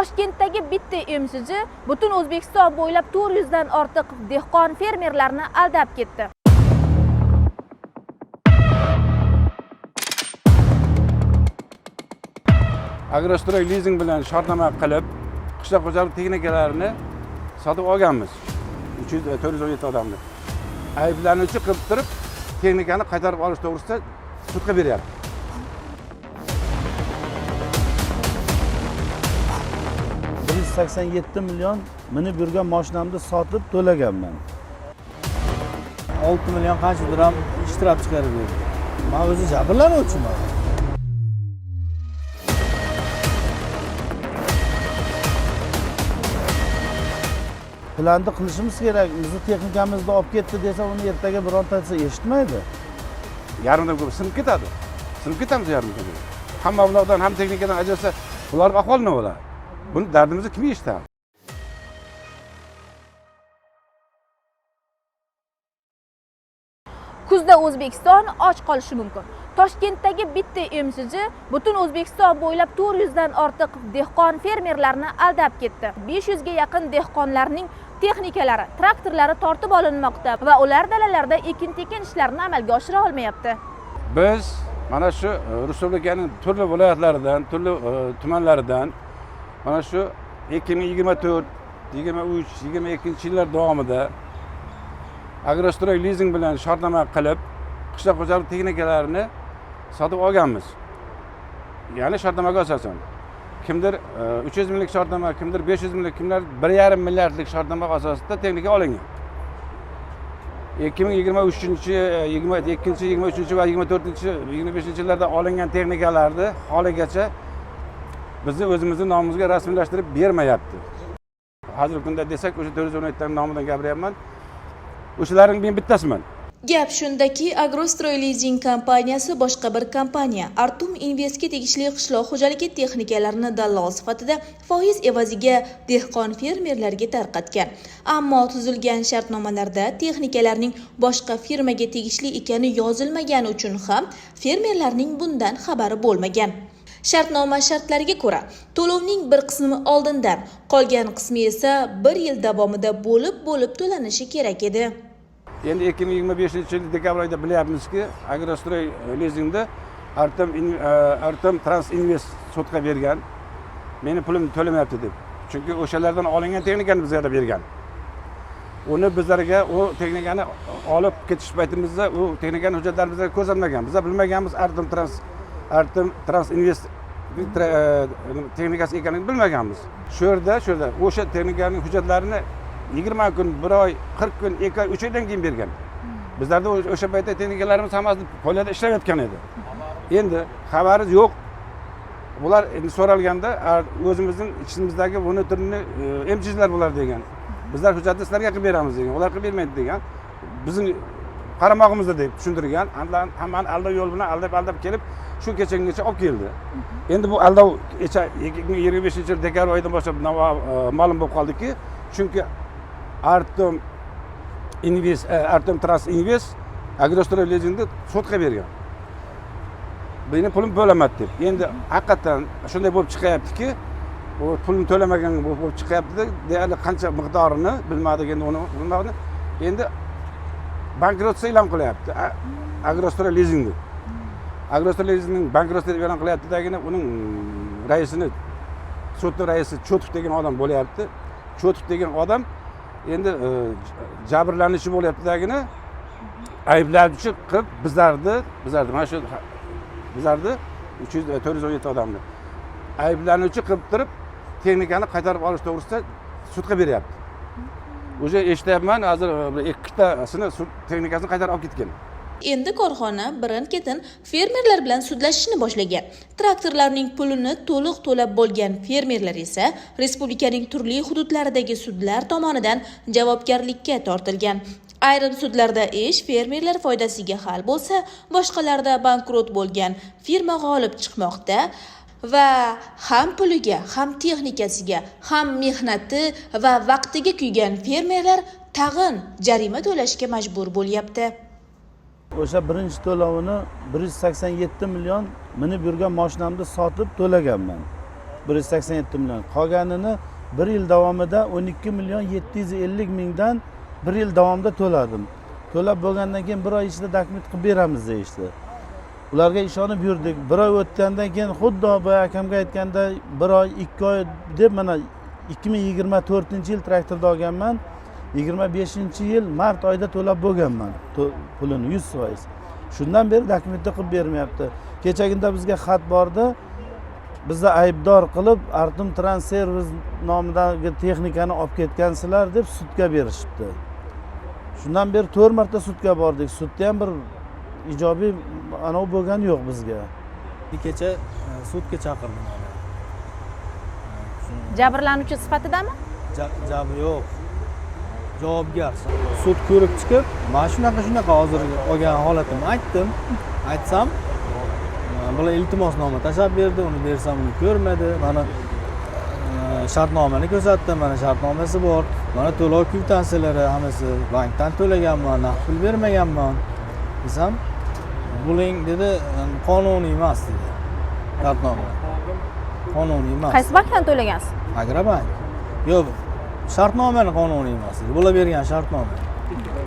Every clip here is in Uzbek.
Toshkentdagi bitta emsichi butun O'zbekiston bo'ylab 400 dan ortiq dehqon fermerlarni aldab ketdi. Agrostroy lizing bilan shartnoma qilib, qishloq xo'jalik texnikalarini sotib olganmiz. 417 odamni. Ayblanuvchi qilib turib, texnikani qaytarib olish to'g'risida sudga beryapti. $187 million minib yurgan mashinamni sotib to'laganman. 6 million qancha dirham ishtirok chiqarib berdi. Men o'zi jabrlanuvchiman. Planni qilishimiz kerak. Bizni texnikamizni olib ketdi desa, uni ertaga birontasi eshitmaydi. Yarmidan ko'p sinib ketadi. Sinib ketamiz yarmidan. Hamma bulardan ham texnikadan ajrasa, ular ahvol nima bo'ladi? Buni dardimizni kim eshitadi? Kuzda O'zbekiston och qolishi mumkin. Toshkentdagi bitta emsichi butun O'zbekiston bo'ylab 400 dan ortiq dehqon fermerlarni aldab ketdi. 500 ga yaqin dehqonlarning texnikalari, traktorlari tortib olinmoqda va ular dalalarda ekin-tekin ishlarini amalga oshira olmayapti. Biz mana shu respublikaning turli viloyatlaridan, turli tumanlaridan mana shu 2024, 23, 22-yillar davomida Agrostroy lizing bilan shartnoma qilib, qishloq xo'jalik texnikalarini sotib olganmiz. Ya'ni shartnomaga asosan. Kimdir 300 minglik shartnoma, kimdir 500 minglik, kimlar 1,5 milliardlik shartnoma asosida texnika olingan. 2023, 22, 23 va 24, 25-yillarda olingan texnikalarni haligacha bizni o'zimizning nomimizga rasmiylashtirib bermayapti. Hozirgi kunda desak, o'sha 417 taning nomidan gapiryapman. O'shalarning men bittasiman. Gap shundaki, Agrostroy Leasing kompaniyasi boshqa bir kompaniya Artum Investga tegishli qishloq xo'jaligi texnikalarini dallol sifatida foiz evaziga dehqon fermerlarga tarqatgan. Ammo tuzilgan shartnomalarda texnikalarning boshqa firmaga tegishli ekani yozilmagani uchun ham fermerlarning bundan xabari bo'lmagan. Shartnoma shartlariga ko'ra, to'lovning bir qismi oldindan, qolgan qismi esa 1 yil davomida bo'lib to'lanishi kerak edi. Endi 2025-yil dekabr oyida bilyapmizki, Agrostroy lizingda Artum Trans Invest sudga bergan. Meni pulimni to'lamayapti deb. Chunki o'shalardan olingan texnikani bizga bergan. Uni bizlarga o texnikani olib ketish paytimizda u texnikaning hujjatlari bizga ko'rsatilmagan. Biz bilmaganmiz Artum Trans Invest texnikasi ekanini bilmaganmiz. Shu yerda o'sha texnikaning hujjatlarini 20 kun, 1 oy, 40 kun, 2 oy, 3 oydan keyin bergan. Bizlarda o'sha paytda texnikalarimiz hammasi poliyada ishlayotgan edi. Endi xabarimiz yo'q. Bular endi so'ralganda o'zimizning ichimizdagi buni turini emchilar bular degan. Bizlar hujjatni sizlarga qilib beramiz degan. Ular qilib bermaydi degan. Bizning qaramog'imizda deb tushuntirgan. Hammani aldov yo'l bilan aldab kelib shu kechagacha olib keldi. Endi bu aldov 2025-yil dekabr oyidan boshlab ma'lum bo'lib qoldiki, chunki Artum Trans Invest Agrostroy lizingni sudga bergan. Meni pulim to'lamadi deb. Endi haqiqatan shunday bo'lib chiqyaptiki, u pulim to'lamagan bo'lib chiqyapti. Deyarli qancha miqdorini bilmadik, endi uni bilmadim. Endi bankrotsa e'lon qilyapti Agrostroy lizingni. Agrostroy lizingning bankrotsa e'lon qilyapti-dagina uning raisini, sudning raisi Chotov degan odam bo'lyapti. Chotov degan odam endi jabrlanuvchi bo'lyapti-dagina ayblanuvchi qilib bizlarni mana shu bizlarni 417 odamni ayblanuvchi qilib turib texnikani qaytarib olish to'g'risida sudga beryapti. O'sha eshityapman, hozir ikkitasini texnikasini qaytarib olib ketgan. Endi korxona birin-ketin fermerlar bilan sudlashishni boshlagan. Traktorlarning pulini to'liq to'lab bo'lgan fermerlar esa respublikaning turli hududlaridagi sudlar tomonidan javobgarlikka tortilgan. Ayrim sudlarda ish fermerlar foydasiga hal bo'lsa, boshqalarida bankrot bo'lgan firma g'olib chiqmoqda va ham puliga, ham texnikasiga, ham mehnati va vaqtiga kuygan fermerlar tag'in jarima to'lashga majbur bo'lyapti. O'sha birinchi to'lovini 187 million minib yurgan mashinamni sotib to'laganman. 187 million. Qolganini 1 yil davomida 12 million 750 mingdan 1 yil davomida to'ladim. To'lab bo'lgandan keyin 1 oy ichida dokument qilib beramiz deyishdi. Ularga ishonib yurdik. 1 oy o'tgandan keyin xuddi boya akamga aytganda 1 oy, 2 oy deb mana 2024-yil traktorni olganman. 25-yil mart oyida to'lab bo'lganman pulini 100%. Shundan beri dokumentni qilib bermayapti. Kechagina bizga xat bordi. Bizni aybdor qilib Artum Transservis nomidagi texnikani olib ketgansizlar deb sudga berishibdi. Shundan beri 4 marta sudga bordik. Sudda ham bir ijobiy anov bo'lgani yo'q bizga. Kecha sudga chaqirdim. Jabrlanuvchi sifatidami? Jabr yo'q. Javobgar. Sud ko'rib chiqib, mana shunaqa hozir olgan holatimni aytsam, bular iltimosnoma tashlab berdi, uni bersam uni ko'rmadi. Mana shartnomani ko'rsatdim, mana shartnomasi bor. Mana to'lov kvitantsiyalari hammasi bankdan to'laganman, naqd pul bermaganman. Desam, buning dedi, qonuniy emas dedi. Shartnoma. Qonuniy emas. Qaysi bankdan to'lagansiz? Agrobank. Yo'q, shartnomani qonuniy emas dedi. Bular bergan shartnoma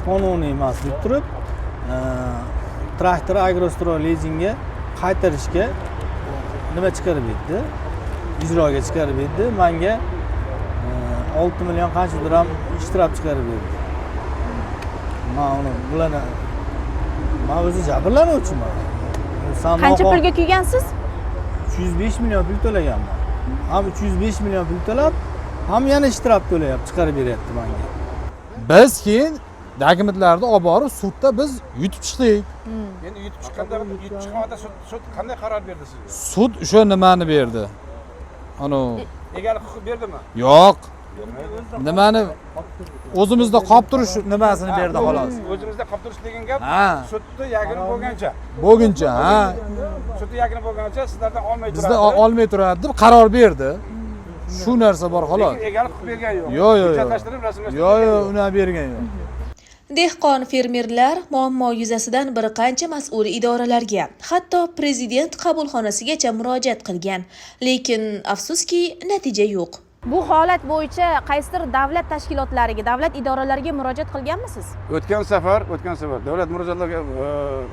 qonuniy emas deb turib, traktor Agrostroy lizingga qaytarishga nima chiqarib berdi? Ijroga chiqarib berdi. Menga 6 million qancha dirham ishtirok chiqarib berdi. Men o'zi jabrlanuvchiman. Qancha pulga kuygansiz? 305 million pul to'laganman. Ham 305 million pul to'lab, ham yana ishtirok to'layapti, chiqarib beryapti menga. Biz keyin dokumentlarni olib borib sudda biz yutib chiqdik. Endi yutib chiqqanda sud qanday qaror berdi sizga? Sud o'sha nimani berdi? Ana Egalik huquqi berdimi? yo'q. Nimani o'zimizda qolib turish nimasini berdi xolos. O'zimizda qolib turish degan gap Ha. sudda yagini bo'lgancha. Bo'lguncha, ha. Sudda yagini bo'lgancha sizlardan olmay turadi. Bizda olmay turadi deb qaror berdi. Shu narsa bor xolos. Lekin egalik huquq bergan yo'q. Yo'q. Hujjatlashtirib, rasmiylashtirib. Yo'q, uni bergan yo'q. Dehqon fermerlar muammo yuzasidan bir qancha mas'ul idoralarga, hatto prezident qabulxonasigacha murojaat qilgan, lekin afsuski natija yo'q. Bu holat bo'yicha qaysidir davlat tashkilotlariga, davlat idoralariga murojaat qilganmisiz? O'tgan safar davlat murojaatlarga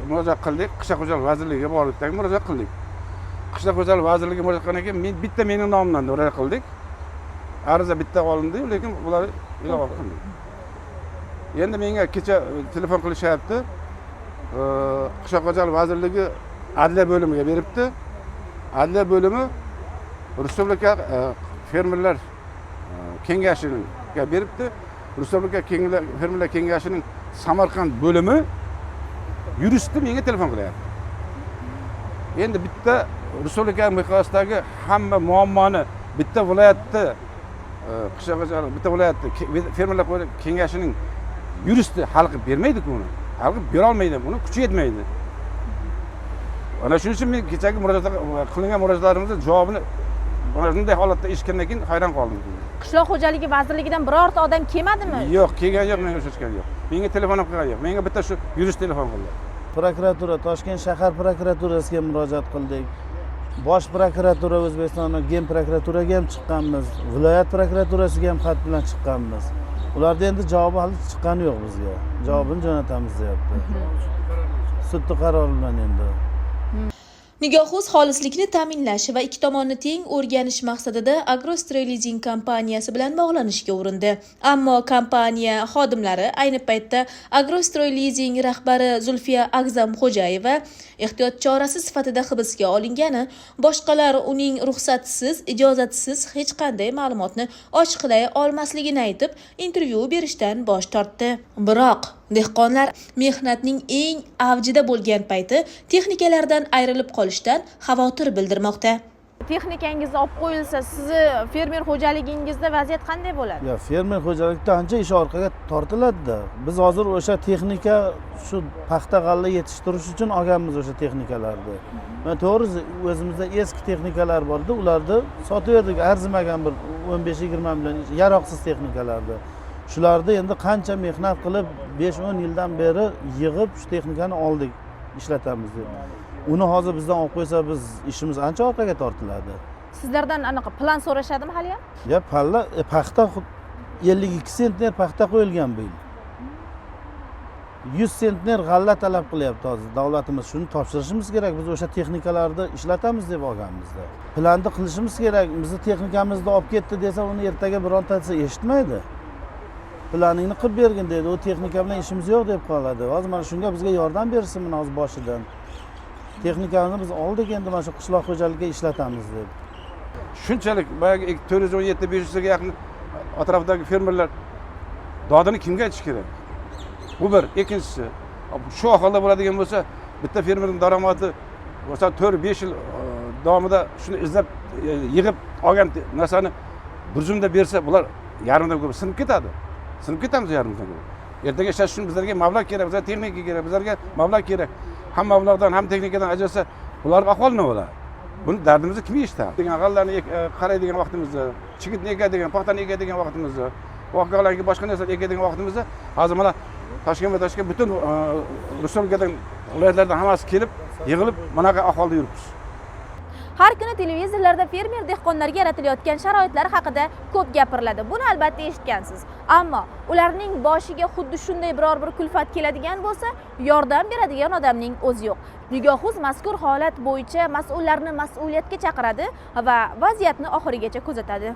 murojaat qildik. Qishloq xo'jaligi vazirligiga bordik, murojaat qildik. Qishloq xo'jaligi vazirligiga murojaat qilgandan keyin bitta mening nomimdan murojaat qildik. Ariza bitta olindi, lekin bular ilova qildi. Endi menga kecha telefon qilishyapti. Qishloq xo'jaligi vazirligi adliya bo'limiga beribdi. Adliya bo'limi Respublika fermerlar kengashiga beribdi. Respublika fermerlar kengashining Samarqand bo'limi yuristi menga telefon qilyapti. Endi bitta respublika miqyosidagi hamma muammoni bitta viloyatda qishloq xo'jaligi bitta viloyatda fermerlar kengashining yuristi hal qilib bermaydi-ku uni. Hal qilib bera olmaydi, uni kuchi yetmaydi. Ana shuning uchun men kechagi qilingan murojaatlarimizning javobini bunday holatda eshitgandan keyin hayron qoldim. Qishloq xo'jaligi vazirligidan birorta odam kelmadimi? Yo'q, kelgan yo'q, menga uchrashgan yo'q. Menga telefon ham qilgan yo'q. Menga bitta shu yurist telefon qildi. Prokuratura, Toshkent shahar prokuraturasiga murojaat qildik. Bosh prokuratura O'zbekistonning Gen prokuraturaga ham chiqqanmiz. Viloyat prokuraturasiga ham xat bilan chiqqanmiz. Ularda endi javobi hali chiqqani yo'q bizga. Javobini jo'natamiz deyapti. Sudning qarori bilan endi. Nigohsiz xolislikni ta'minlash va ikki tomonni teng o'rganish maqsadida Agrostroy Leasing kompaniyasi bilan bog'lanishga urindi. Ammo kompaniya xodimlari ayni paytda Agrostroy Leasing rahbari Zulfiya Agzamxo'jayeva ehtiyot chorasi sifatida hibsga olingani, boshqalar uning ruxsatsiz, ijozatsiz hech qanday ma'lumotni ochiqlay olmasligini aytib, intervyu berishdan bosh tortdi. Biroq dehqonlar mehnatning eng avjida bo'lgan payti texnikalardan ayrilib qolishdan xavotir bildirmoqda. Texnikangizni olib qo'yilsa, sizni fermer xo'jaligingizda vaziyat qanday bo'ladi? Ya fermer xo'jalikda ancha ish orqaga tortiladi-da. Biz hozir o'sha texnika shu paxta g'alla yetishtirish uchun olganmiz o'sha texnikalarni. Men to'g'risi o'zimizda eski texnikalar bor-edi, ularni sotaverdik arzimagan bir 15-20 million yaroqsiz texnikalarni. Shularni endi qancha mehnat qilib 5-10 yildan beri yig'ib shu texnikani oldik, ishlatamiz deb. Uni hozir bizdan olib qo'ysa biz ishimiz ancha orqaga tortiladi. sizlardan anaqa plan so'rashadimi hali ham? Ya palla paxta 52 sentner paxta qo'yilgan bu yil. 100 sentner g'alla talab qilyapti hozir davlatimiz. Shuni topshirishimiz kerak. Biz o'sha texnikalarni ishlatamiz deb olganmizda. Planni qilishimiz kerak. Bizni texnikamizni olib ketdi desa, uni ertaga birontasi eshitmaydi. Planingni qilib bergin deydi. U texnika bilan ishimiz yo'q deb qoladi. Hozir mana shunga bizga yordam bersin mana hozir boshidan. Texnikamizni biz oldik endi mana shu qishloq xo'jaligiga ishlatamiz deb. Shunchalik boyagi 417-500 ga yaqin atrofdagi fermerlar dodini kimga aytish kerak? Bu bir. Ikkinchisi, shu ahvolda bo'ladigan bo'lsa, bitta fermerning daromadi o'sha 4-5 yil davomida shuni izlab yig'ib olgan narsani bir zumda bersa, bular yarimdan ko'p sinib ketadi. Sinib ketamiz yarimdan ko'p. Ertaga ishlash uchun bizlarga mablag' kerak, bizlarga texnika kerak, bizlarga mablag' kerak. Ham mablag'dan, ham texnikadan ajralsa, bularning ahvoli nima bo'ladi? Buni dardimizni kim eshitadi? Degan g'allarni qaraydigan vaqtimizda, chigitni ekadigan, paxtani ekadigan vaqtimizda, voqealarga boshqa narsalarni ekadigan vaqtimizda, hozir mana Toshkent va Toshkent butun respublikadan, viloyatlardan hammasi kelib, yig'ilib, bunaqa ahvolda yuribmiz. Har kuni televizorlarda fermer dehqonlarga yaratilayotgan sharoitlar haqida ko'p gapiriladi. Buni albatta eshitgansiz. Ammo ularning boshiga xuddi shunday biror bir kulfat keladigan bo'lsa, yordam beradigan odamning o'zi yo'q. Nigohuz mazkur holat bo'yicha mas'ullarni mas'uliyatga chaqiradi va vaziyatni oxirigacha kuzatadi.